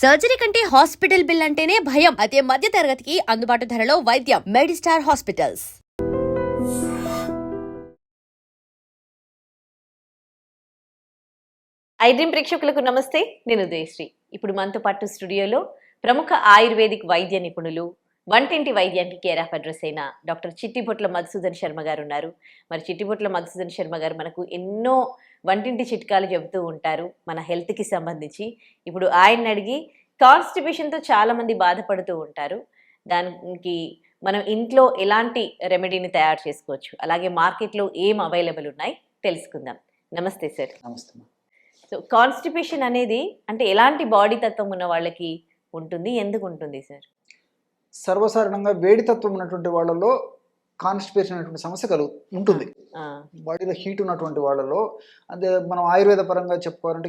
Surgery కంటే hospital bill అంటేనే భయం. అదే మధ్య తరగతికి అందుబాటు ధరలో వైద్యం. Medistar hospitals. ఐడ్రీమ్ ప్రేక్షకులకు నమస్తే, నేను ఉదయశ్రీ. ఇప్పుడు మనతో పాటు స్టూడియోలో ప్రముఖ ఆయుర్వేదిక్ వైద్య నిపుణులు, వంటింటి వైద్యానికి కేర్ ఆఫ్ అడ్రస్ అయిన డాక్టర్ చిట్టిబొట్ల మధుసూదన్ శర్మ గారు ఉన్నారు. మరి చిట్టిబొట్ల మధుసూదన్ శర్మ గారు మనకు ఎన్నో వంటింటి చిట్కాలు చెబుతూ ఉంటారు మన హెల్త్కి సంబంధించి. ఇప్పుడు ఆయన అడిగి కాన్స్టిపేషన్తో చాలామంది బాధపడుతూ ఉంటారు. దానికి మనం ఇంట్లో ఎలాంటి రెమెడీని తయారు చేసుకోవచ్చు, అలాగే మార్కెట్లో ఏం అవైలబుల్ ఉన్నాయి తెలుసుకుందాం. నమస్తే సార్. నమస్తే. సో కాన్స్టిపేషన్ అనేది అంటే ఎలాంటి బాడీ తత్వం ఉన్న వాళ్ళకి ఉంటుంది, ఎందుకు ఉంటుంది సార్? సర్వసాధారణంగా వేడితత్వం ఉన్నటువంటి వాళ్ళలో కాన్స్టిపేషన్ అనేటువంటి సమస్య ఉంటుంది. బాడీలో హీట్ ఉన్నటువంటి వాళ్ళలో, అదే మనం ఆయుర్వేద పరంగా చెప్పుకోవాలంటే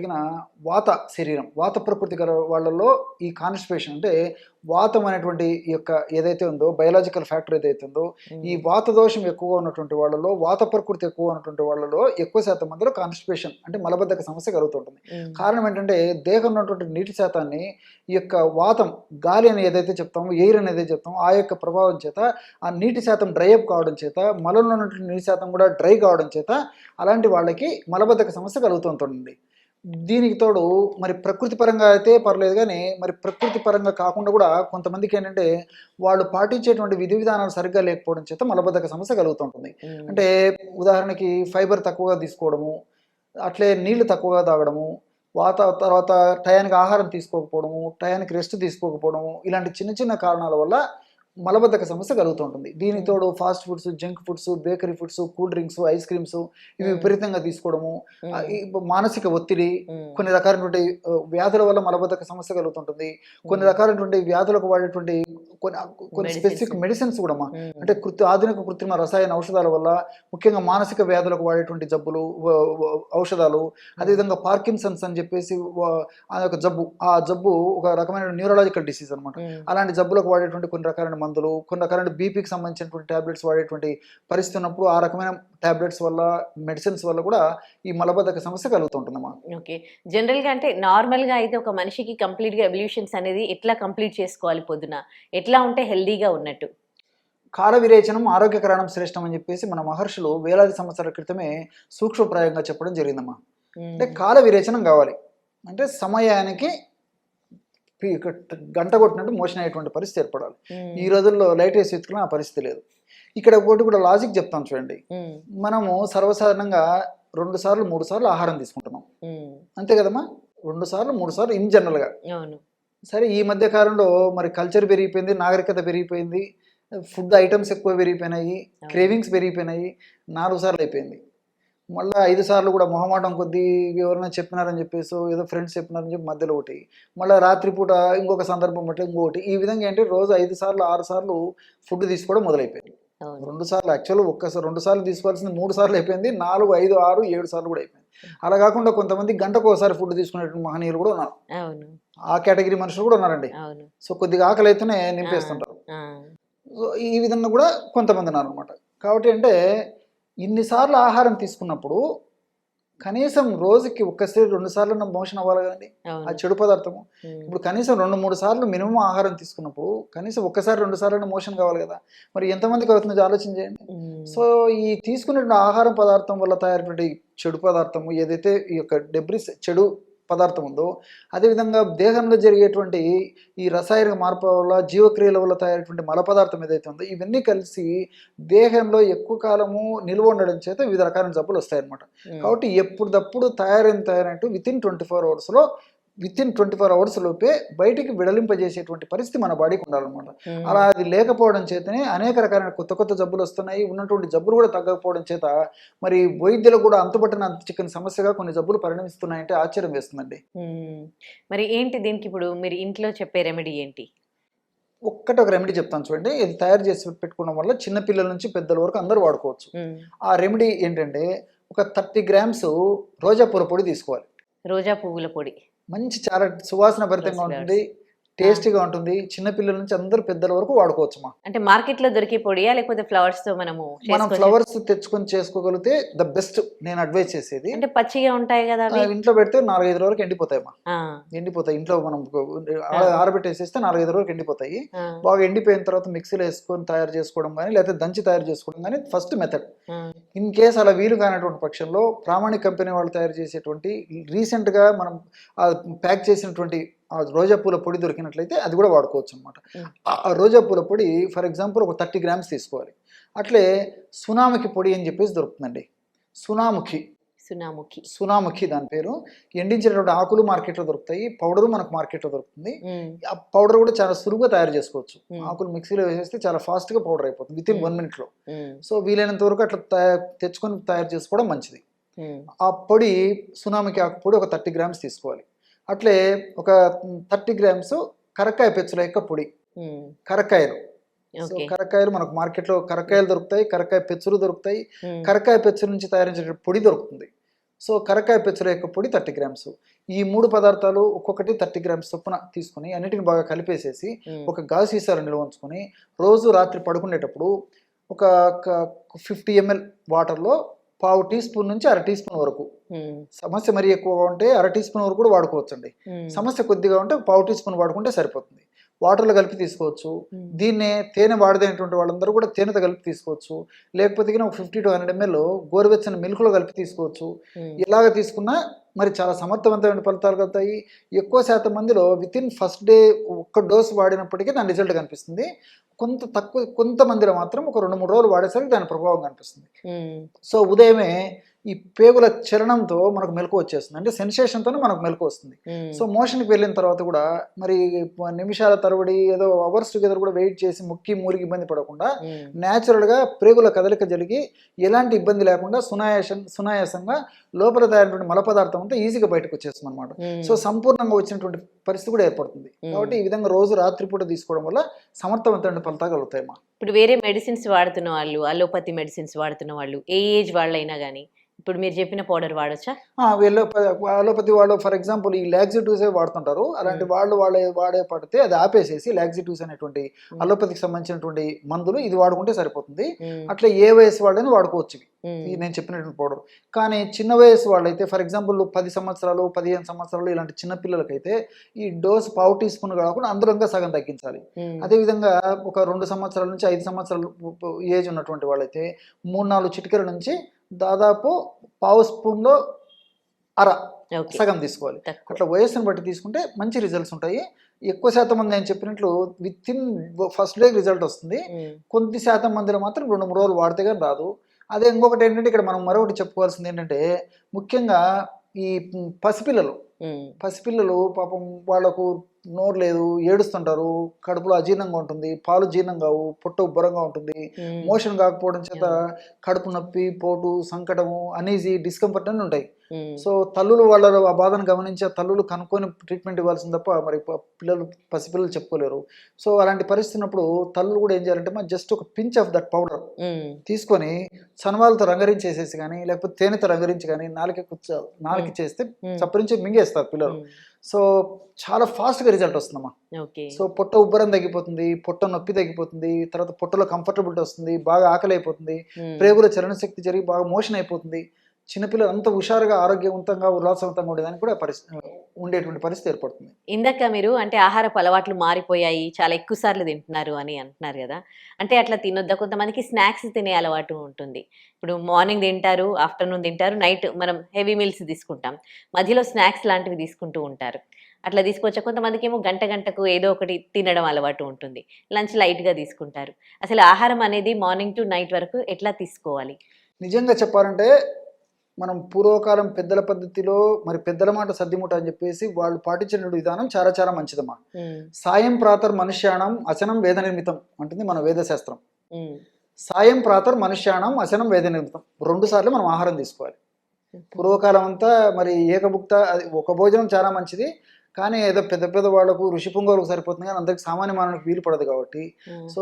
వాత శరీరం, వాత ప్రకృతి గల వాళ్ళలో ఈ కాన్స్టిపేషన్ అంటే వాతం అనేటువంటి యొక్క ఏదైతే ఉందో బయలాజికల్ ఫ్యాక్టర్ ఏదైతే ఉందో, ఈ వాత దోషం ఎక్కువగా ఉన్నటువంటి వాళ్ళలో, వాత ప్రకృతి ఎక్కువ ఉన్నటువంటి వాళ్ళలో ఎక్కువ శాతం మందిలో కాన్స్టిపేషన్ అంటే మలబద్ధక సమస్య కలుగుతుంటుంది. కారణం ఏంటంటే దేహం ఉన్నటువంటి నీటి శాతాన్ని ఈ యొక్క వాతం, గాలి అని ఏదైతే చెప్తామో, ఎయిర్ అనేది చెప్తామో, ఆ యొక్క ప్రభావం చేత ఆ నీటి శాతం డ్రై అప్ కావడం చేత, మలంలో ఉన్నటువంటి నీటి శాతం కూడా డ్రై కావడం చేత అలాంటి వాళ్ళకి మలబద్ధక సమస్య కలుగుతుంటుంది. దీనికి తోడు మరి ప్రకృతి పరంగా అయితే పర్లేదు, కానీ మరి ప్రకృతి పరంగా కాకుండా కూడా కొంతమందికి ఏంటంటే వాళ్ళు పాటించేటువంటి విధి విధానాలు సరిగ్గా లేకపోవడం చేత మలబద్ధక సమస్య కలుగుతుంటుంది. అంటే ఉదాహరణకి ఫైబర్ తక్కువగా తీసుకోవడము, అట్లే నీళ్లు తక్కువగా తాగడము, తర్వాత టయానికి ఆహారం తీసుకోకపోవడము, టయానికి రెస్ట్ తీసుకోకపోవడము, ఇలాంటి చిన్న చిన్న కారణాల వల్ల మలబద్ధక సమస్య కలుగుతుంటుంది. దీనికి తోడు fast foods, junk foods, bakery foods, cool drinks, ice creams ఇవి విపరీతంగా తీసుకోవడము, మానసిక ఒత్తిడి, కొన్ని రకాలైనటువంటి వ్యాధుల వల్ల మలబద్ధక సమస్య కలుగుతుంటుంది. కొన్ని రకాలైనటువంటి వ్యాధులకు వాడేటువంటి కొన్ని స్పెసిఫిక్ మెడిసిన్స్ కూడా అంటే ఆధునిక కృత్రిమ రసాయన ఔషధాల వల్ల, ముఖ్యంగా మానసిక వ్యాధులకు వాడేటువంటి జబ్బులు, ఔషధాలు, అదేవిధంగా పార్కిన్సన్స్ అని చెప్పేసి ఆ జబ్బు ఒక రకమైన న్యూరలాజికల్ డిసీజ్ అనమాట. అలాంటి జబ్బులకు వాడేటువంటి కొన్ని రకాలైన మందులు, కొన్ని రకాలైన బీపీకి సంబంధించినటువంటి టాబ్లెట్స్ వాడేటువంటి పరిస్థితి ఉన్నప్పుడు ఆ రకమైన టాబ్లెట్స్ వల్ల, మెడిసిన్స్ వల్ల కూడా ఈ మలబద్ధక సమస్య కలుగుతుంటుందమ్మా. ఓకే, జనరల్గా అంటే నార్మల్గా అయితే ఒక మనిషికి కంప్లీట్గా ఎవల్యూషన్స్ అనేది ఎట్లా కంప్లీట్ చేసుకోవాలి, పొద్దున ఎట్లా ఉంటే హెల్దీగా ఉన్నట్టు? కాల విరేచనం ఆరోగ్యకరణం శ్రేష్టం అని చెప్పేసి మన మహర్షులు వేలాది సంవత్సరాల క్రితమే సూక్ష్మప్రాయంగా చెప్పడం జరిగిందమ్మా. అంటే కాల విరేచనం కావాలి అంటే సమయానికి గంట కొట్టినట్టు మోషన్ అయ్యేటువంటి పరిస్థితి ఏర్పడాలి. ఈ రోజుల్లో లైట్ వేసి వెతుకున్న ఆ పరిస్థితి లేదు. ఇక్కడ ఒకటి కూడా లాజిక్ చెప్తాను చూడండి. మనము సర్వసాధారణంగా 2 సార్లు 3 సార్లు ఆహారం తీసుకుంటున్నాం, అంతే కదమ్మా? 2 సార్లు 3 సార్లు ఇన్ జనరల్గా. సరే, ఈ మధ్య కాలంలో మరి కల్చర్ పెరిగిపోయింది, నాగరికత పెరిగిపోయింది, ఫుడ్ ఐటమ్స్ ఎక్కువ పెరిగిపోయినాయి, క్రేవింగ్స్ పెరిగిపోయినాయి. 4 సార్లు అయిపోయింది. మళ్ళీ 5 సార్లు కూడా మొహమాటం కొద్దీ ఎవరైనా చెప్పినారని చెప్పేసి, ఏదో ఫ్రెండ్స్ చెప్పినారని చెప్పి మధ్యలో ఒకటి, మళ్ళీ రాత్రిపూట ఇంకొక సందర్భం బట్టి ఇంకొకటి. ఈ విధంగా ఏంటి రోజు 5 సార్లు 6 సార్లు ఫుడ్ తీసుకోవడం మొదలైపోయింది. 2 సార్లు యాక్చువల్ 2 సార్లు తీసుకోవాల్సింది 3 సార్లు అయిపోయింది, 4, 5, 6, 7 సార్లు కూడా అయిపోయింది. అలా కాకుండా కొంతమంది గంటకు ఒకసారి ఫుడ్ తీసుకునేటువంటి మహనీయులు కూడా ఉన్నారు. ఆ కేటగిరీ మనుషులు కూడా ఉన్నారండి. సో కొద్దిగా ఆకలి అయితేనే నింపేస్తుంటారు. ఈ విధంగా కూడా కొంతమంది ఉన్నారు అనమాట. కాబట్టి అంటే ఇన్నిసార్లు ఆహారం తీసుకున్నప్పుడు కనీసం రోజుకి 1-2 సార్లు మోషన్ అవ్వాలి కదండి, ఆ చెడు పదార్థము. ఇప్పుడు కనీసం 2-3 సార్లు మినిమం ఆహారం తీసుకున్నప్పుడు కనీసం 1-2 సార్లు మోషన్ కావాలి కదా. మరి ఎంతమందికి అవుతుందో ఆలోచన చేయండి. సో ఈ తీసుకునే ఆహారం పదార్థం వల్ల తయారైనటువంటి చెడు పదార్థము ఏదైతే ఈ యొక్క డెబ్రిస్ చెడు పదార్థం ఉందో, అదేవిధంగా దేహంలో జరిగేటువంటి ఈ రసాయనిక మార్పుల వల్ల, జీవక్రియల వల్ల తయారైనటువంటి మల పదార్థం ఏదైతే ఉందో, ఇవన్నీ కలిసి దేహంలో ఎక్కువ కాలము నిల్వ ఉండడం చేత వివిధ రకాల జబ్బులు వస్తాయన్నమాట. కాబట్టి ఎప్పుడప్పుడు తయారైనట్టు వితిన్ 24 అవర్స్ లోపే బయటికి విడలింపజేసేటువంటి పరిస్థితి మన బాడీకి ఉండాలన్నమాట. అలా అది లేకపోవడం చేతనే అనేక రకాలైన కొత్త జబ్బులు వస్తున్నాయి. ఉన్నటువంటి జబ్బులు కూడా తగ్గకపోవడం చేత మరి వైద్యులు కూడా అంతుపట్టిన అంత చిక్కని సమస్యగా కొన్ని జబ్బులు పరిణమిస్తున్నాయంటే ఆశ్చర్యం వేస్తుందండి. మరి ఏంటి దీనికి ఇప్పుడు మీరు ఇంట్లో చెప్పే రెమెడీ ఏంటి? ఒక రెమెడీ చెప్తాను చూడండి. ఇది తయారు చేసి పెట్టుకోవడం వల్ల చిన్నపిల్లల నుంచి పెద్దల వరకు అందరూ వాడుకోవచ్చు. ఆ రెమెడీ ఏంటంటే ఒక 30 గ్రామ్స్ రోజా పూల పొడి తీసుకోవాలి. రోజా పువ్వుల పొడి మంచి చాలా సువాసన భరితంగా ఉంటుంది. టేస్టీగా ఉంటుంది. చిన్నపిల్లల నుంచి అందరు పెద్దల వరకు వాడుకోవచ్చుమా. అంటే మార్కెట్ లో దొరికే పొడియా లేకపోతే ఫ్లవర్స్ తో మనము మనం చేసుకోవచ్చా? ఫ్లవర్స్ తెచ్చుకొని చేసుకోగలిగితే ద బెస్ట్ నేను అడ్వైస్ చేసేది. అంటే పచ్చిగా ఉంటాయి కదా అవి. ఇంట్లో పెడితే 4-5 వరకు ఎండిపోతాయమ్మా. ఆ, ఎండిపోతాయి. ఇంట్లో మనం ఆరబెట్టేసేస్తే 4-5 వరకు ఎండిపోతాయి. ఆ, బాగా ఎండిపోయిన తర్వాత మిక్సీలో వేసుకొని తయారు చేసుకోవడం కానీ లేకపోతే దంచి తయారు చేసుకోవడం కానీ ఫస్ట్ మెథడ్. ఆ, ఇన్ కేస్ అలా వీలు కానటువంటి పక్షంలో ప్రామాణిక కంపెనీ వాళ్ళు తయారు చేసేటువంటి రీసెంట్గా మనం ప్యాక్ చేసినటువంటి ఆ రోజా పూల పొడి దొరికినట్లయితే అది కూడా వాడుకోవచ్చు అనమాట. Mm. ఆ రోజా పూల పొడి ఫర్ ఎగ్జాంపుల్ ఒక 30 grams తీసుకోవాలి. అట్లే సునాముఖి పొడి అని చెప్పేసి దొరుకుతుందండి. సునాముఖి దాని పేరు. ఎండించినటువంటి ఆకులు మార్కెట్లో దొరుకుతాయి, పౌడరు మనకు మార్కెట్లో దొరుకుతుంది. ఆ పౌడర్ కూడా చాలా సులువుగా తయారు చేసుకోవచ్చు. ఆకులు మిక్సీలో వేసేస్తే చాలా ఫాస్ట్గా పౌడర్ అయిపోతుంది విత్ ఇన్ 1 minute. సో వీలైనంత వరకు అట్లా తెచ్చుకొని తయారు చేసుకోవడం మంచిది. ఆ పొడి సునాముఖి ఆకు పొడి ఒక 30 grams తీసుకోవాలి. అట్లే ఒక 30 grams కరక్కాయ పెచ్చుల యొక్క పొడి. కరక్కాయలు, సో కరక్కాయలు మనకు మార్కెట్లో కరక్కాయలు దొరుకుతాయి, కరక్కాయ పెచ్చులు దొరుకుతాయి. కరక్కాయ పెచ్చుల నుంచి తయారించిన పొడి దొరుకుతుంది. సో కరక్కాయ పెచ్చుల యొక్క పొడి 30 grams. ఈ 3 పదార్థాలు ఒక్కొక్కటి 30 grams చొప్పున తీసుకుని అన్నిటిని బాగా కలిపేసేసి ఒక గాజు సీసాలో నిల్వ ఉంచుకొని రోజు రాత్రి పడుకునేటప్పుడు ఒక 50 ml వాటర్లో 1/2 teaspoon నుంచి 1/2 teaspoon వరకు, సమస్య మరీ ఎక్కువగా ఉంటే 1/2 teaspoon వరకు కూడా వాడుకోవచ్చండి. సమస్య కొద్దిగా ఉంటే 1/2 teaspoon వాడుకుంటే సరిపోతుంది. వాటర్లో కలిపి తీసుకోవచ్చు. దీన్నే తేనె వాడదైనటువంటి వాళ్ళందరూ కూడా తేనెతో కలిపి తీసుకోవచ్చు. లేకపోతే ఒక 50 to 100 ml గోరువెచ్చని మిల్క్లో కలిపి తీసుకోవచ్చు. ఇలాగ తీసుకున్నా మరి చాలా సమర్థవంతమైన ఫలితాలు కలుగుతాయి. ఎక్కువ శాతం మందిలో విత్ ఇన్ ఫస్ట్ డే ఒక్క డోసు వాడినప్పటికీ దాని రిజల్ట్ కనిపిస్తుంది. కొంతమందిలో మాత్రం ఒక 2-3 రోజులు వాడేసరికి దాని ప్రభావం కనిపిస్తుంది. సో ఉదయమే ఈ పేగుల చలనంతో మనకు మెలకు వచ్చేస్తుంది, అంటే సెన్సేషన్తోనే మనకు మెలకు వస్తుంది. సో మోషన్కి వెళ్ళిన తర్వాత కూడా మరి నిమిషాల తరబడి ఏదో అవర్స్ టుగెదర్ కూడా వెయిట్ చేసి ముక్కి మూలికి ఇబ్బంది పడకుండా న్యాచురల్గా ప్రేగుల కదలిక జరిగి ఎలాంటి ఇబ్బంది లేకుండా సునాయాసంగా లోపల తయారైనటువంటి మల పదార్థం అంతా ఈజీగా బయటకు వచ్చేస్తుంది అనమాట. సో సంపూర్ణంగా వచ్చినటువంటి పరిస్థితి కూడా ఏర్పడుతుంది. కాబట్టి ఈ విధంగా రోజు రాత్రిపూట తీసుకోవడం వల్ల సమర్థవంతమైన ఫలితాలు కలుగుతాయి. ఇప్పుడు వేరే మెడిసిన్స్ వాడుతున్న వాళ్ళు, అలోపతి మెడిసిన్స్ వాడుతున్న వాళ్ళు, ఏ ఏజ్ వాళ్ళైనా కానీ ఇప్పుడు మీరు చెప్పిన పౌడర్ వాడొచ్చా? అలోపతి వాళ్ళు ఫర్ ఎగ్జాంపుల్ ఈ లాక్సిటివ్స్ వాడుతుంటారు. అలాంటి వాళ్ళు వాడే పడితే అది ఆపేసేసి లాక్సిటివ్స్ అనేటువంటి అలోపతికి సంబంధించినటువంటి మందులు ఇది వాడుకుంటే సరిపోతుంది. అట్లా ఏ వయసు వాళ్ళని వాడుకోవచ్చు నేను చెప్పినటువంటి పౌడర్. కానీ చిన్న వయసు వాళ్ళైతే ఫర్ ఎగ్జాంపుల్ 10 సంవత్సరాలు 15 సంవత్సరాలు ఇలాంటి చిన్న పిల్లలకైతే ఈ డోస్ 1/2 teaspoon కాకుండా అందులో సగం తగ్గించాలి. అదేవిధంగా ఒక 2 సంవత్సరాల నుంచి 5 సంవత్సరాలు ఏజ్ ఉన్నటువంటి వాళ్ళైతే 3-4 చిటికెల నుంచి దాదాపు 1/2 స్పూన్లో సగం తీసుకోవాలి. అట్లా వయస్సును బట్టి తీసుకుంటే మంచి రిజల్ట్స్ ఉంటాయి. ఎక్కువ శాతం మంది నేను చెప్పినట్లు with in first day result వస్తుంది. కొద్ది శాతం మందిలో మాత్రం 2-3 రోజులు వాడితే కానీ రాదు. అదే ఇంకొకటి ఏంటంటే ఇక్కడ మనం మరొకటి చెప్పుకోవాల్సింది ఏంటంటే ముఖ్యంగా ఈ పసిపిల్లలు పాపం వాళ్ళకు నోరు లేదు, ఏడుస్తుంటారు, కడుపులో అజీర్ణంగా ఉంటుంది, పాలు జీర్ణం కావు, పొట్ట ఉబ్బరంగా ఉంటుంది, మోషన్ కాకపోవడం చేత కడుపు నొప్పి, పోటు, సంకటము, అనీజీ, డిస్కంఫర్ట్ అని ఉంటాయి. సో తల్లులు వాళ్ళ ఆ బాధను గమనించే తల్లులు కనుక్కొని ట్రీట్మెంట్ ఇవ్వాల్సింది తప్ప మరి పసిపిల్లలు చెప్పుకోలేరు. సో అలాంటి పరిస్థితి ఉన్నప్పుడు తల్లులు కూడా ఏం చేయాలంటే మరి జస్ట్ ఒక పించ్ ఆఫ్ దట్ పౌడర్ తీసుకొని సన్వాలతో రంగరించేసేసి కానీ లేకపోతే తేనెతో రంగరించి కానీ నాలుగు చేస్తే చప్పరించి మింగేస్తారు పిల్లలు. సో చాలా ఫాస్ట్గా రిజల్ట్ వస్తుందమ్మా. సో పొట్ట ఉబ్బరం తగ్గిపోతుంది, పొట్ట నొప్పి తగ్గిపోతుంది, తర్వాత పొట్టలో కంఫర్టబిలిటీ వస్తుంది, బాగా ఆకలి అయిపోతుంది, ప్రేగుల చలన శక్తి జరిగి బాగా మోషన్ అయిపోతుంది. చిన్నపిల్లలు అంత హుషారుగా ఆరోగ్యవంతంగా ఉల్లాసవంతంగా ఉండేదానికి కూడా ఉండేటువంటి పరిస్థితి ఏర్పడుతుంది. ఇందాక మీరు అంటే ఆహారపు అలవాట్లు మారిపోయాయి, చాలా ఎక్కువ సార్లు తింటున్నారు అని అంటున్నారు కదా, అంటే అట్లా తినొద్దా? కొంతమందికి స్నాక్స్ తినే అలవాటు ఉంటుంది. ఇప్పుడు మార్నింగ్ తింటారు, ఆఫ్టర్నూన్ తింటారు, నైట్ మనం హెవీ మీల్స్ తీసుకుంటాం, మధ్యలో స్నాక్స్ లాంటివి తీసుకుంటూ ఉంటారు. అట్లా తీసుకొచ్చా. కొంతమందికి ఏమో గంటకు ఏదో ఒకటి తినడం అలవాటు ఉంటుంది, లంచ్ లైట్గా తీసుకుంటారు. అసలు ఆహారం అనేది మార్నింగ్ టు నైట్ వరకు ఎట్లా తీసుకోవాలి? నిజంగా చెప్పాలంటే మనం పూర్వకాలం పెద్దల పద్ధతిలో మరి పెద్దల మాట సర్దిముట అని చెప్పేసి వాళ్ళు పాటించిన విధానం చాలా చాలా మంచిదమ్మా. సాయం ప్రాతర్ మనుష్యాణం అశనం వేద నిర్మితం అంటుంది మన వేదశాస్త్రం. సాయం ప్రాతర్ మనుష్యాణం అశనం వేద నిర్మితం, 2 సార్లు మనం ఆహారం తీసుకోవాలి. పూర్వకాలం అంతా మరి ఏకభుక్త, అది ఒక భోజనం చాలా మంచిది, కానీ ఏదో పెద్ద పెద్ద వాళ్ళకు ఋషి పొంగోలకు సరిపోతుంది కానీ అందరికి సామాన్య మానవునికి వీలు పడదు కాబట్టి సో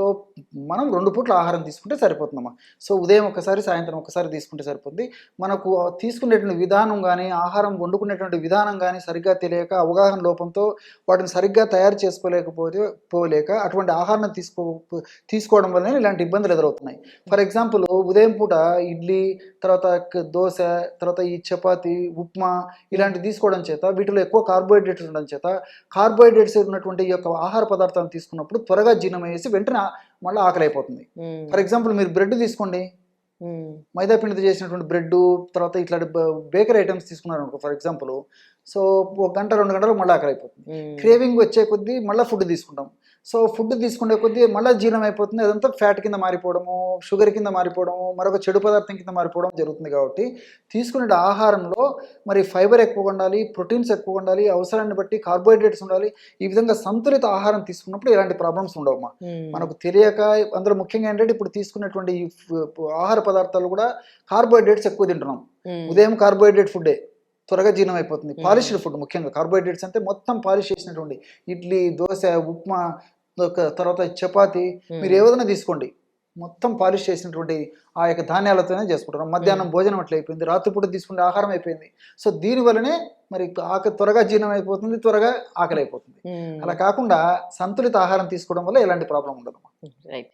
మనం 2 పూట్ల ఆహారం తీసుకుంటే సరిపోతుందమ్మా. సో ఉదయం ఒకసారి సాయంత్రం ఒకసారి తీసుకుంటే సరిపోతుంది. మనకు తీసుకునేటువంటి విధానం కానీ ఆహారం వండుకునేటువంటి విధానం కానీ సరిగ్గా తెలియక అవగాహన లోపంతో వాటిని సరిగ్గా తయారు చేసుకోలేక అటువంటి ఆహారం తీసుకోవడం వల్లనే ఇలాంటి ఇబ్బందులు ఎదురవుతున్నాయి. ఫర్ ఎగ్జాంపుల్ ఉదయం పూట ఇడ్లీ, తర్వాత దోశ, తర్వాత ఈ చపాతి, ఉప్మా ఇలాంటివి తీసుకోవడం చేత వీటిలో ఎక్కువ కార్బోహైడ్రేట్స్ ఉండడం చేత కార్బోహైడ్రేట్స్ ఉన్నటువంటి ఈ యొక్క ఆహార పదార్థాలను తీసుకున్నప్పుడు త్వరగా జీర్ణమయ్యేసి వెంటనే మళ్ళీ ఆకలి అయిపోతుంది. ఫర్ ఎగ్జాంపుల్ మీరు బ్రెడ్ తీసుకోండి, మైదా పిండితో చేసినటువంటి బ్రెడ్, తర్వాత ఇట్లాంటి బేకరీ ఐటమ్స్ తీసుకున్నారు అనుకో ఫర్ ఎగ్జాంపుల్, సో 1 గంట 2 గంటలు మళ్ళీ ఆకలి అయిపోతుంది. క్రేవింగ్ వచ్చే కొద్దీ మళ్ళీ ఫుడ్ తీసుకుంటాం. సో ఫుడ్ తీసుకునే కొద్దీ మళ్ళీ జీర్ణం అయిపోతుంది. అదంతా ఫ్యాట్ కింద మారిపోవడము, షుగర్ కింద మారిపోవడము, మరొక చెడు పదార్థం కింద మారిపోవడం జరుగుతుంది. కాబట్టి తీసుకునే ఆహారంలో మరి ఫైబర్ ఎక్కువ ఉండాలి, ప్రోటీన్స్ ఎక్కువ ఉండాలి, అవసరాన్ని బట్టి కార్బోహైడ్రేట్స్ ఉండాలి. ఈ విధంగా సంతులిత ఆహారం తీసుకున్నప్పుడు ఇలాంటి ప్రాబ్లమ్స్ ఉండవమ్మా. మనకు తెలియక అందులో ముఖ్యంగా ఏంటంటే ఇప్పుడు తీసుకునేటువంటి ఈ ఆహార పదార్థాలు కూడా కార్బోహైడ్రేట్స్ ఎక్కువ తింటున్నాం. ఉదయం కార్బోహైడ్రేట్ ఫుడ్డే త్వరగా జీర్ణం అయిపోతుంది. పాలిష్డ్ ఫుడ్, ముఖ్యంగా కార్బోహైడ్రేట్స్ అంటే మొత్తం పాలిష్ చేసినటువంటి ఇడ్లీ, దోశ, ఉప్మా, తర్వాత చపాతి, మీరు ఏదైనా తీసుకోండి మొత్తం పాలిష్ చేసినటువంటి ఆ యొక్క ధాన్యాలతోనే చేసుకుంటారు. మధ్యాహ్నం భోజనం అట్లా అయిపోయింది, రాత్రిపూట తీసుకునే ఆహారం అయిపోయింది. సో దీనివల్లనే మరి త్వరగా జీర్ణం అయిపోతుంది, త్వరగా ఆకలి అయిపోతుంది. అలా కాకుండా సంతులిత ఆహారం తీసుకోవడం వల్ల ఎలాంటి ప్రాబ్లం ఉండదు. Right,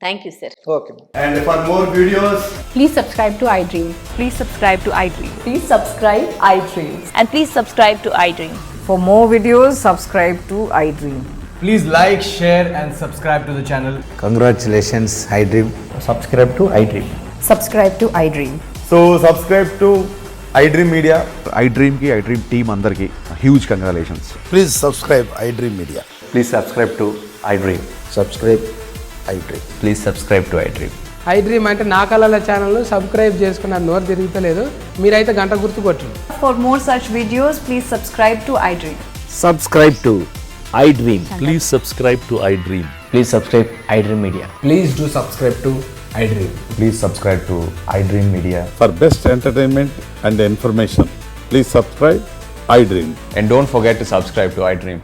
thank you sir. Okay. And for more videos, Please subscribe to iDream. Please subscribe to iDream. Please subscribe iDream. And please subscribe to iDream. For more videos, subscribe to iDream. please like, share and subscribe to the channel. Congratulations, iDream. Subscribe to iDream. Subscribe to iDream. So subscribe to iDream Media. iDream ki iDream team అందరికి huge congratulations. Please subscribe iDream Media. Please subscribe to iDream. Subscribe iDream. Please subscribe to iDream. iDream అంటే నా కళల channel subscribe చేసుకున్న నోరు తిరుగుతలేదు, మీరైతే గంట గుర్తు కొట్టండి. For more such videos, please subscribe to iDream. Subscribe to iDream. Please subscribe to iDream. Please subscribe iDream Media. Please do subscribe to iDream. Please subscribe to iDream Media. For best entertainment and information, please subscribe iDream. And don't forget to subscribe to iDream.